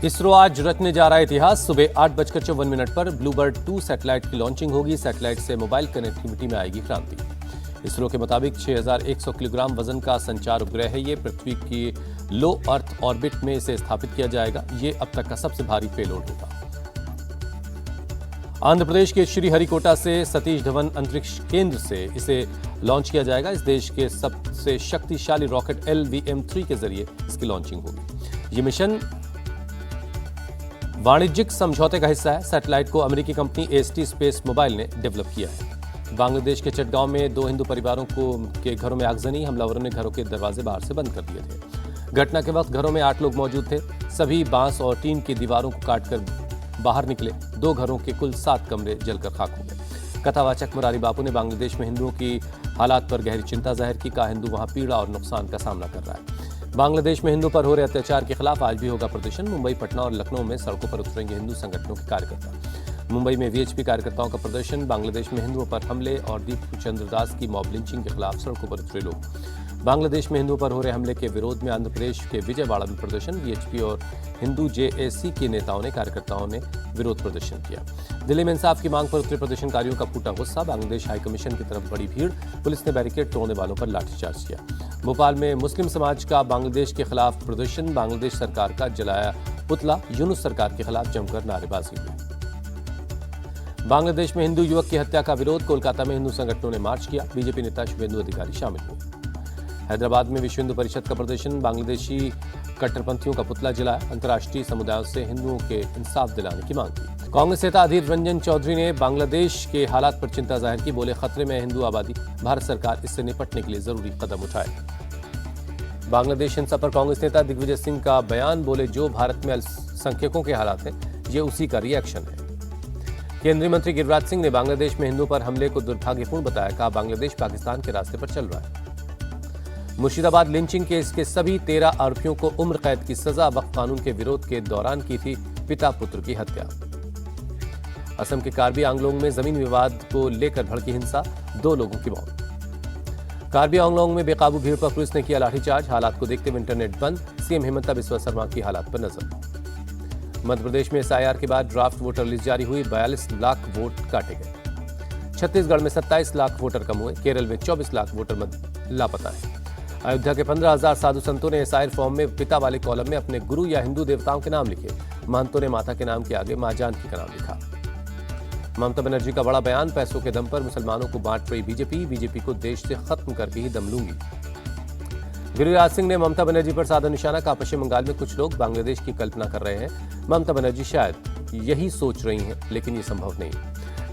इसरो आज रचने जा रहा है इतिहास। सुबह 8:54 पर ब्लूबर्ड 2 सैटेलाइट की लॉन्चिंग होगी। सैटेलाइट से मोबाइल कनेक्टिविटी में आएगी क्रांति। इसरो के मुताबिक 6100 किलोग्राम वजन का संचार उपग्रह है। ये पृथ्वी की लो अर्थ ऑर्बिट में इसे स्थापित किया जाएगा। ये अब तक का सबसे भारी पेलोड होगा। आंध्र प्रदेश के श्रीहरिकोटा से सतीश धवन अंतरिक्ष केंद्र से इसे लॉन्च किया जाएगा। इस देश के सबसे शक्तिशाली रॉकेट LVM-3 के जरिए इसकी लॉन्चिंग होगी। ये मिशन वाणिज्यिक समझौते का हिस्सा है। सैटेलाइट को अमेरिकी कंपनी AST स्पेस मोबाइल ने डेवलप किया है। बांग्लादेश के चटगांव में 2 हिंदू परिवारों के घरों में आगजनी। हमलावरों ने घरों के दरवाजे बाहर से बंद कर दिए थे। घटना के वक्त घरों में 8 लोग मौजूद थे। सभी बांस और टीन की दीवारों को काटकर बाहर निकले। 2 घरों के कुल 7 कमरे जलकर खाक हो गए। कथावाचक मुरारी बापू ने बांग्लादेश में हिंदुओं की हालात पर गहरी चिंता जाहिर की। कहा, हिंदू वहां पीड़ा और नुकसान का सामना कर रहा है। बांग्लादेश में हिंदू पर हो रहे अत्याचार के खिलाफ आज भी होगा प्रदर्शन। मुंबई, पटना और लखनऊ में सड़कों पर उतरेंगे हिंदू संगठनों के कार्यकर्ता। मुंबई में VHP कार्यकर्ताओं का प्रदर्शन। बांग्लादेश में हिंदुओं पर हमले और दीप चंद्र दास की मॉब लिंचिंग के खिलाफ सड़कों पर उतरे लोग। बांग्लादेश में हिंदुओं पर हो रहे हमले के विरोध में आंध्र प्रदेश के विजयवाड़ा में प्रदर्शन। VHP और हिंदू JAC के नेताओं ने कार्यकर्ताओं ने विरोध प्रदर्शन किया। दिल्ली में इंसाफ की मांग पर उतरे प्रदर्शनकारियों का फूटा गुस्सा। बांग्लादेश हाई कमीशन की तरफ बड़ी भीड़। पुलिस ने बैरिकेड तोड़ने वालों पर लाठीचार्ज किया। भोपाल में मुस्लिम समाज का बांग्लादेश के खिलाफ प्रदर्शन। बांग्लादेश सरकार का जलाया पुतला। यूनुस सरकार के खिलाफ जमकर नारेबाजी हुई। बांग्लादेश में हिंदू युवक की हत्या का विरोध। कोलकाता में हिंदू संगठनों ने मार्च किया। बीजेपी नेता शुभेंदु अधिकारी शामिल हुए। हैदराबाद में विश्व हिंदू परिषद का प्रदर्शन। बांग्लादेशी कट्टरपंथियों का पुतला जलाया। अंतर्राष्ट्रीय समुदायों से हिंदुओं के इंसाफ दिलाने की मांग की। कांग्रेस नेता अधीर रंजन चौधरी ने बांग्लादेश के हालात पर चिंता जाहिर की। बोले, खतरे में हिंदू आबादी। भारत सरकार इससे निपटने के लिए जरूरी कदम उठाए। बांग्लादेश हिंसा पर कांग्रेस नेता दिग्विजय सिंह का बयान। बोले, जो भारत में अल्पसंख्यकों के हालात हैं, ये उसी का रिएक्शन है। केंद्रीय मंत्री गिरिराज सिंह ने बांग्लादेश में हिंदुओं पर हमले को दुर्भाग्यपूर्ण बताया। कहा, बांग्लादेश पाकिस्तान के रास्ते पर चल रहा है। मुर्शिदाबाद लिंचिंग केस के सभी 13 आरोपियों को उम्र कैद की सजा। वक्फ कानून के विरोध के दौरान की थी पिता पुत्र की हत्या। असम के कार्बी आंगलोंग में जमीन विवाद को लेकर भड़की हिंसा। 2 लोगों की मौत। कार्बी आंगलोंग में बेकाबू भीड़ पर पुलिस ने किया लाठीचार्ज। हालात को देखते हुए इंटरनेट बंद। CM हेमंता बिस्वा शर्मा की हालात पर नजर। मध्य प्रदेश में SIR के बाद ड्राफ्ट वोटर लिस्ट जारी हुई। 42 लाख वोट काटे गए। छत्तीसगढ़ में 27 लाख वोटर कम हुए। केरल में 24 लाख वोटर लापता है। अयोध्या के 15,000 साधु संतों ने SIR फॉर्म में पिता वाले कॉलम में अपने गुरु या हिंदू देवताओं के नाम लिखे। महंतों ने माता के नाम के आगे मां जानकी का नाम लिखा। ममता बनर्जी का बड़ा बयान। पैसों के दम पर मुसलमानों को बांट रही बीजेपी को देश से खत्म करके ही दम लूंगी। गिरिराज सिंह ने ममता बनर्जी पर साधा निशाना। कहा, पश्चिम बंगाल में कुछ लोग बांग्लादेश की कल्पना कर रहे हैं। ममता बनर्जी शायद यही सोच रही हैं, लेकिन ये संभव नहीं।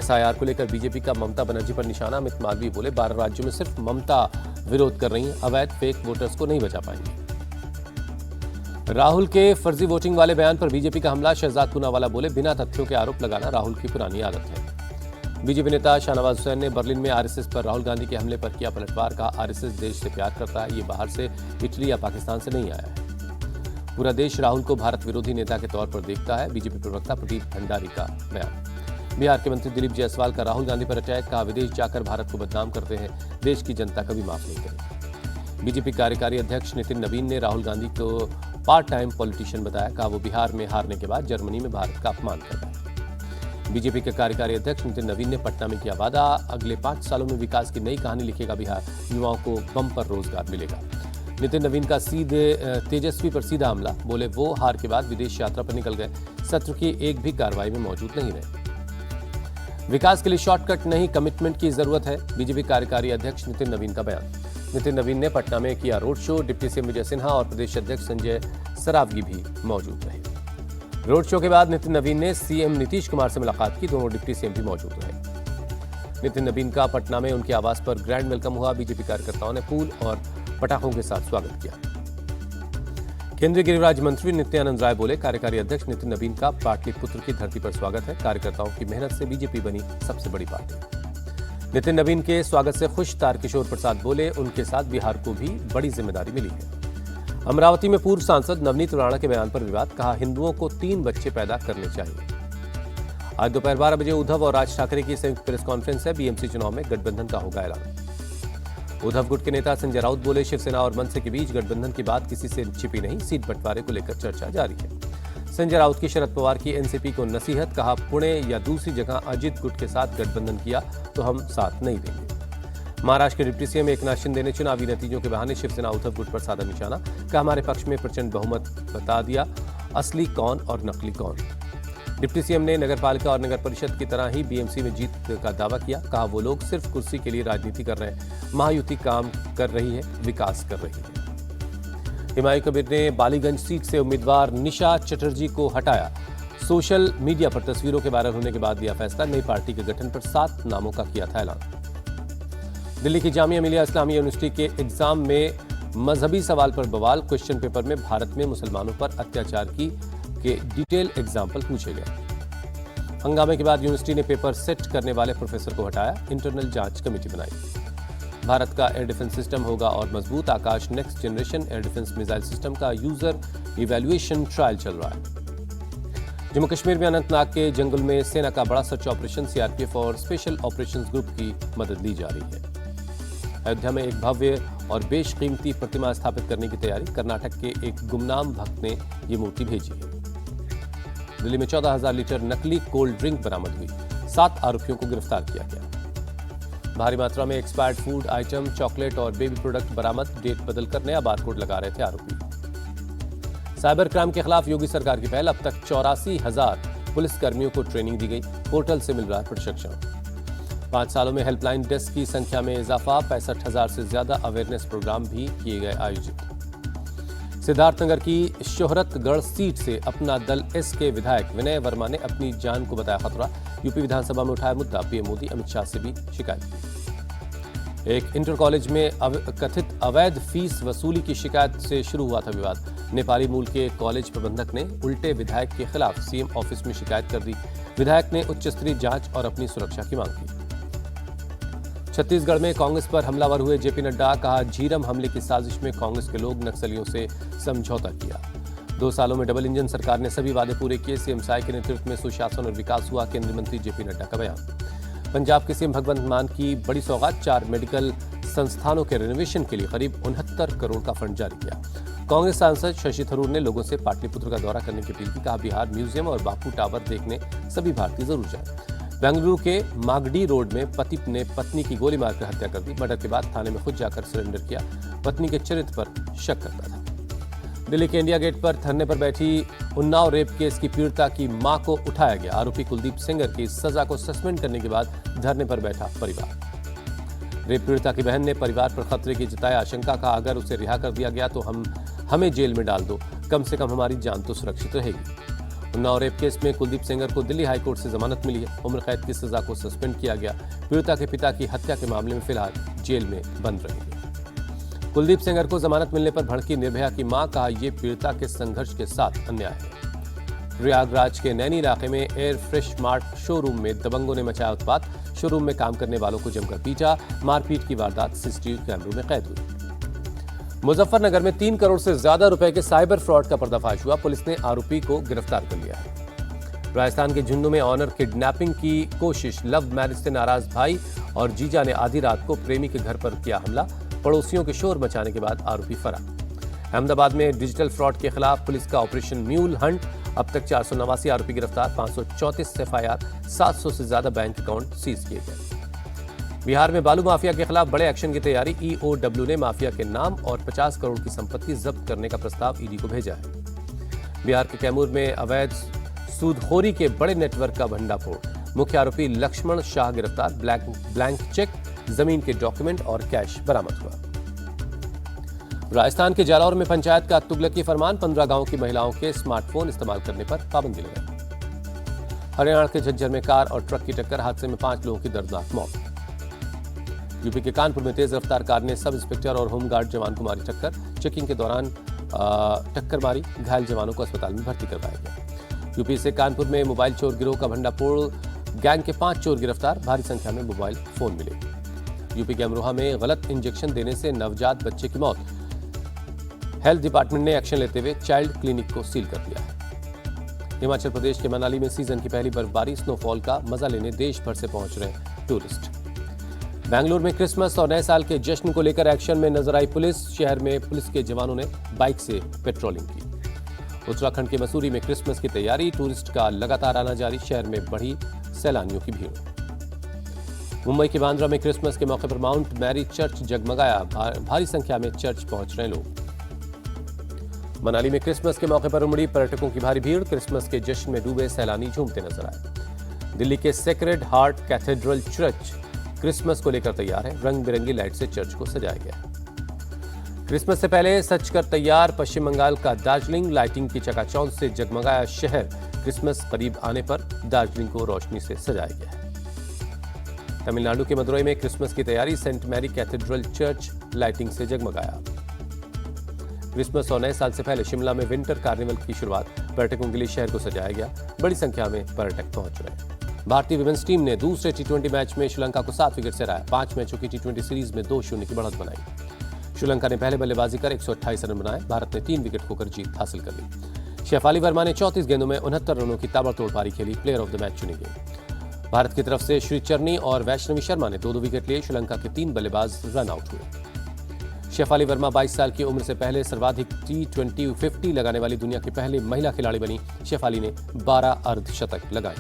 SIR को लेकर बीजेपी का ममता बनर्जी पर निशाना। अमित मालवीय बोले, 12 राज्यों में सिर्फ ममता विरोध कर रही हैं। अवैध फेक वोटर्स को नहीं बचा पाएंगे। राहुल के फर्जी वोटिंग वाले बयान पर बीजेपी का हमला। शहजाद पूनावाला बोले, बिना तथ्यों के आरोप लगाना राहुल की पुरानी आदत है। बीजेपी नेता शाहनवाज हुसैन ने बर्लिन में RSS पर राहुल गांधी के हमले पर किया पलटवार। का RSS देश से प्यार करता है। ये बाहर से इटली या पाकिस्तान से नहीं आया है। पूरा देश राहुल को भारत विरोधी नेता के तौर पर देखता है। बीजेपी प्रवक्ता प्रदीप भंडारी का बयान। बिहार के मंत्री दिलीप जायसवाल का राहुल गांधी पर अटैक। कहा, विदेश जाकर भारत को बदनाम करते हैं। देश की जनता कभी माफ नहीं करेगी। बीजेपी कार्यकारी अध्यक्ष नितिन नवीन ने राहुल गांधी को पार्ट टाइम पॉलिटिशियन बताया। कहा, वो बिहार में हारने के बाद जर्मनी में भारत का अपमान कर रहा है। बीजेपी के कार्यकारी अध्यक्ष नितिन नवीन ने पटना में किया वादा। अगले 5 सालों में विकास की नई कहानी लिखेगा बिहार। युवाओं को बम्पर रोजगार मिलेगा। नितिन नवीन का तेजस्वी पर सीधा हमला। बोले, वो हार के बाद विदेश यात्रा पर निकल गए। सत्र की एक भी कार्रवाई में मौजूद नहीं रहे। विकास के लिए शॉर्टकट नहीं, कमिटमेंट की जरूरत है। बीजेपी कार्यकारी अध्यक्ष नितिन नवीन का बयान। नितिन नवीन ने पटना में किया road show. Deputy CM Vijay Sinha और प्रदेश अध्यक्ष संजय सरावगी भी मौजूद रहे। रोड शो के बाद नितिन नवीन ने CM नीतीश कुमार से मुलाकात की। दोनों डिप्टी CM भी मौजूद रहे। नितिन नवीन का पटना में उनके आवास पर ग्रैंड वेलकम हुआ। बीजेपी कार्यकर्ताओं ने फूल और पटाखों के साथ स्वागत किया। केंद्रीय गृह राज्य मंत्री नित्यानंद राय बोले, कार्यकारी अध्यक्ष नितिन नवीन का पाटलिपुत्र की धरती पर स्वागत है। कार्यकर्ताओं की मेहनत से बीजेपी बनी सबसे बड़ी पार्टी। नितिन नवीन के स्वागत से खुश तारकिशोर प्रसाद बोले, उनके साथ बिहार को भी बड़ी जिम्मेदारी मिली है। अमरावती में पूर्व सांसद नवनीत राणा के बयान पर विवाद। कहा, हिंदुओं को 3 बच्चे पैदा करने चाहिए। आज दोपहर 12 बजे उद्धव और राज ठाकरे की संयुक्त प्रेस कॉन्फ्रेंस है। BMC चुनाव में गठबंधन का होगा ऐलान। उद्धव गुट के नेता संजय राउत बोले, शिवसेना और मनसे के बीच गठबंधन की बात किसी से छिपी नहीं। सीट बंटवारे को लेकर चर्चा जारी है। संजय राउत की शरद पवार की एनसीपी को नसीहत, कहा पुणे या दूसरी जगह अजित गुट के साथ गठबंधन किया तो हम साथ नहीं देंगे। महाराष्ट्र के डिप्टी सीएम एकनाथ शिंदे ने चुनावी नतीजों के बहाने शिवसेना उद्धव गुट पर साधा निशाना, कहा हमारे पक्ष में प्रचंड बहुमत बता दिया, असली कौन और नकली कौन। डिप्टी सीएम ने नगरपालिका और नगर परिषद की तरह ही बीएमसी में जीत का दावा किया, कहा वो लोग सिर्फ कुर्सी के लिए राजनीति कर रहे हैं, महायुति काम कर रही है, विकास कर रही है। हुमायूं कबीर ने बालीगंज सीट से उम्मीदवार निशा चटर्जी को हटाया। सोशल मीडिया पर तस्वीरों के वायरल होने के बाद दिया फैसला, नई पार्टी के गठन पर 7 नामों का किया था ऐलान। दिल्ली की जामिया मिलिया इस्लामिया यूनिवर्सिटी के एग्जाम में मजहबी सवाल पर बवाल, क्वेश्चन पेपर में भारत में मुसलमानों पर अत्याचार के डिटेल एग्जाम्पल पूछे गए। हंगामे के बाद यूनिवर्सिटी ने पेपर सेट करने वाले प्रोफेसर को हटाया, इंटरनल जांच कमेटी बनाई। भारत का एयर डिफेंस सिस्टम होगा और मजबूत, Akash next generation air defence missile system का यूजर इवैल्यूएशन ट्रायल चल रहा है। जम्मू कश्मीर में अनंतनाग के जंगल में सेना का बड़ा सर्च ऑपरेशन, सीआरपीएफ और स्पेशल ऑपरेशंस ग्रुप की मदद ली जा रही है। अयोध्या में एक भव्य और बेशकीमती प्रतिमा स्थापित करने की तैयारी, कर्नाटक के एक गुमनाम भक्त ने ये मूर्ति भेजी है। दिल्ली में 14,000 लीटर नकली कोल्ड ड्रिंक बरामद हुई, 7 आरोपियों को गिरफ्तार किया गया। भारी मात्रा में एक्सपायर्ड फूड आइटम, चॉकलेट और बेबी प्रोडक्ट बरामद, डेट बदलकर नया बारकोड लगा रहे थे आरोपी। साइबर क्राइम के खिलाफ योगी सरकार की पहल, अब तक 84,000 पुलिसकर्मियों को ट्रेनिंग दी गई, पोर्टल से मिल रहा है प्रशिक्षण। 5 सालों में हेल्पलाइन डेस्क की संख्या में इजाफा, 65,000 से ज्यादा अवेयरनेस प्रोग्राम भी किए गए आयोजित। सिद्धार्थनगर की शोहरतगढ़ सीट से अपना दल एस के विधायक विनय वर्मा ने अपनी जान को बताया खतरा, यूपी विधानसभा में उठाया मुद्दा, पीएम मोदी अमित शाह से भी शिकायत की। एक इंटर कॉलेज में कथित अवैध फीस वसूली की शिकायत से शुरू हुआ था विवाद। नेपाली मूल के कॉलेज प्रबंधक ने उल्टे विधायक के खिलाफ सीएम ऑफिस में शिकायत कर दी। विधायक ने उच्च स्तरीय जांच और अपनी सुरक्षा की मांग की। छत्तीसगढ़ में कांग्रेस पर हमलावर हुए जेपी नड्डा, कहा झीरम हमले की साजिश में कांग्रेस के लोग नक्सलियों से समझौता किया। 2 सालों में डबल इंजन सरकार ने सभी वादे पूरे किए, सीएम साय के नेतृत्व में सुशासन और विकास हुआ, केंद्रीय मंत्री जेपी नड्डा का बयान। पंजाब के सीएम भगवंत मान की बड़ी सौगात, 4 मेडिकल संस्थानों के रेनोवेशन के लिए करीब 69 करोड़ का फंड जारी किया। कांग्रेस सांसद शशि थरूर ने लोगों से पाटलिपुत्र का दौरा करने की अपील की, कहा बिहार म्यूजियम और बापू टावर देखने सभी भारतीय जरूर जाएं। बेंगलुरु के मागडी रोड में पति ने पत्नी की गोली मारकर हत्या कर दी, मर्डर के बाद थाने में खुद जाकर सरेंडर किया, पत्नी के चरित्र पर शक करता था। दिल्ली के इंडिया गेट पर धरने पर बैठी उन्नाव रेप केस की पीड़िता की मां को उठाया गया। आरोपी कुलदीप सेंगर की सजा को सस्पेंड करने के बाद धरने पर बैठा परिवार। रेप पीड़िता की बहन ने परिवार पर खतरे की जताई आशंका, कहा अगर उसे रिहा कर दिया गया तो हमें जेल में डाल दो, कम से कम हमारी जान तो सुरक्षित रहेगी। उन्नाव रेप केस में कुलदीप सेंगर को दिल्ली हाईकोर्ट से जमानत मिली है, उम्र कैद की सजा को सस्पेंड किया गया। पीड़िता के पिता की हत्या के मामले में फिलहाल जेल में बंद रहेंगे। कुलदीप सेंगर को जमानत मिलने पर भड़की निर्भया की मां, कहा ये पीड़िता के संघर्ष के साथ अन्याय है। प्रयागराज के नैनी इलाके में एयर फ्रेश मार्ट शोरूम में दबंगों ने मचाया उत्पात, शोरूम में काम करने वालों को जमकर पीटा, मारपीट की वारदात सीसीटीवी कैमरों में कैद हुई। मुजफ्फरनगर में 3 करोड़ से ज्यादा रुपए के साइबर फ्रॉड का पर्दाफाश हुआ, पुलिस ने आरोपी को गिरफ्तार कर लिया है। राजस्थान के झुंझुनू में ऑनर किडनैपिंग की कोशिश, लव मैरिज से नाराज भाई और जीजा ने आधी रात को प्रेमी के घर पर किया हमला, पड़ोसियों के शोर मचाने के बाद आरोपी फरार। अहमदाबाद में डिजिटल फ्रॉड के खिलाफ पुलिस का ऑपरेशन म्यूल हंट, अब तक 489 आरोपी गिरफ्तार, 534 एफआईआर, 700 से ज्यादा बैंक अकाउंट सीज किए गए। बिहार में बालू माफिया के खिलाफ बड़े एक्शन की तैयारी, ईओडब्ल्यू ने माफिया के नाम और 50 करोड़ की संपत्ति जब्त करने का प्रस्ताव ईडी को भेजा है। बिहार के कैमूर में अवैध सूदखोरी के बड़े नेटवर्क का भंडाफोड़, मुख्य आरोपी लक्ष्मण शाह गिरफ्तार, ब्लैंक चेक, जमीन के डॉक्यूमेंट और कैश बरामद हुआ। राजस्थान के जालौर में पंचायत का तुगलकी फरमान, 15 गांवों की महिलाओं के स्मार्टफोन इस्तेमाल करने पर पाबंदी लगाई। हरियाणा के झज्जर में कार और ट्रक की टक्कर, हादसे में 5 लोगों की दर्दनाक मौत। यूपी के कानपुर में तेज रफ्तार कार ने सब इंस्पेक्टर और होमगार्ड जवान को मारी टक्कर, चेकिंग के दौरान टक्कर मारी, घायल जवानों को अस्पताल में भर्ती करवाया गया। यूपी से कानपुर में मोबाइल चोर गिरोह का भंडाफोड़, गैंग के 5 चोर गिरफ्तार, भारी संख्या में मोबाइल फोन मिले। यूपी के अमरोहा में गलत इंजेक्शन देने से नवजात बच्चे की मौत, हेल्थ डिपार्टमेंट ने एक्शन लेते हुए चाइल्ड क्लिनिक को सील कर दिया है। हिमाचल प्रदेश के मनाली में सीजन की पहली बर्फबारी, स्नोफॉल का मजा लेने देश भर से पहुंच रहे टूरिस्ट। बेंगलुरु में क्रिसमस और नए साल के जश्न को लेकर एक्शन में नजर आई पुलिस, शहर में पुलिस के जवानों ने बाइक से पेट्रोलिंग की। उत्तराखंड के मसूरी में क्रिसमस की तैयारी, टूरिस्ट का लगातार आना जारी, शहर में बढ़ी सैलानियों की भीड़। मुंबई के बांद्रा में क्रिसमस के मौके पर माउंट मैरी चर्च जगमगाया, भारी संख्या में चर्च पहुंच रहे लोग। मनाली में क्रिसमस के मौके पर उमड़ी पर्यटकों की भारी भीड़, क्रिसमस के जश्न में डूबे सैलानी झूमते नजर आए। दिल्ली के sacred heart cathedral church Christmas को लेकर तैयार है, रंग बिरंगी लाइट से चर्च को सजाया गया। क्रिसमस से पहले सज कर तैयार पश्चिम बंगाल का दार्जिलिंग, लाइटिंग की चकाचौंध से जगमगाया शहर, क्रिसमस करीब आने पर दार्जिलिंग को रोशनी से सजाया गया है। तमिलनाडु के मदुरई में क्रिसमस की तैयारी, saint Mary cathedral church lighting से जगमगाया। क्रिसमस और नए साल से पहले शिमला में विंटर कार्निवल की शुरुआत, पर्यटकों के लिए शहर को सजाया गया, बड़ी संख्या में पर्यटक पहुंच रहे। भारतीय विमेंस टीम ने दूसरे टी20 मैच में श्रीलंका को 7 विकेट से हराया, 5 मैचों की टी20 सीरीज में 2-0 की बढ़त बनाई। श्रीलंका ने पहले बल्लेबाजी कर 128 रन बनाए, भारत ने 3 विकेट खोकर जीत हासिल कर ली। शेफाली वर्मा ने 34 गेंदों में 69 रनों की ताबड़तोड़ पारी खेली, प्लेयर ऑफ द मैच चुनी गई। भारत की तरफ से श्री चरनी और वैष्णवी शर्मा ने 2-2 विकेट लिए, श्रीलंका के 3 बल्लेबाज रन आउट हुए। शेफाली वर्मा 22 साल की उम्र से पहले सर्वाधिक टी20 50 लगाने वाली दुनिया की पहली महिला खिलाड़ी बनी। शेफाली ने 12 अर्धशतक लगाए।